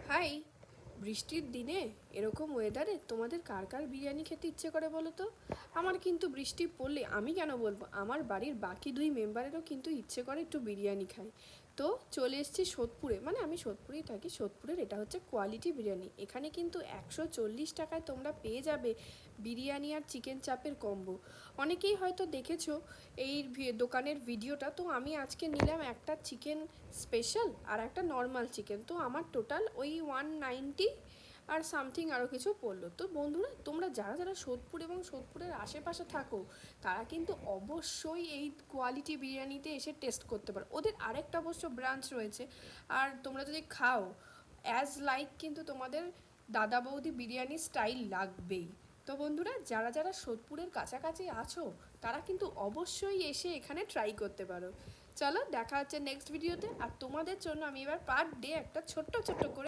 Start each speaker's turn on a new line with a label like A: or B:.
A: High, বৃষ্টির দিনে এরকম ওয়েদারে তোমাদের কার কার বিরিয়ানি খেতে ইচ্ছে করে বলো তো? আমার কিন্তু বৃষ্টি পড়লে, আমি কেন বলবো, আমার বাড়ির বাকি দুই মেম্বারেরও কিন্তু ইচ্ছে করে একটু বিরিয়ানি খাই। তো চলে এসেছি সোদপুরে, মানে আমি সোদপুরেই থাকি। সোদপুরের এটা হচ্ছে কোয়ালিটি বিরিয়ানি। এখানে কিন্তু 140 টাকায় তোমরা পেয়ে যাবে বিরিয়ানি আর চিকেন চাপের কম্বো। অনেকেই হয়তো দেখেছো এই দোকানের ভিডিওটা। তো আমি আজকে নিলাম একটা চিকেন স্পেশাল আর একটা নর্মাল চিকেন। তো আমার টোটাল ওই 190 আর সামথিং আরও কিছু পড়লো। তো বন্ধুরা, তোমরা যারা যারা সোদপুর এবং সোদপুরের আশেপাশে থাকো, তারা কিন্তু অবশ্যই এই কোয়ালিটি বিরিয়ানিতে এসে টেস্ট করতে পারো। ওদের আরেকটা অবশ্য ব্রাঞ্চ রয়েছে। আর তোমরা যদি খাও অ্যাজ লাইক, কিন্তু তোমাদের দাদা বৌদি বিরিয়ানি স্টাইল লাগবেই। তো বন্ধুরা, যারা যারা সোদপুরের কাছাকাছি আছো, তারা কিন্তু অবশ্যই এসে এখানে ট্রাই করতে পারো। চলো, দেখা হচ্ছে নেক্সট ভিডিওতে। আর তোমাদের জন্য আমি এবার পার ডে একটা ছোট্ট ছোট্ট করে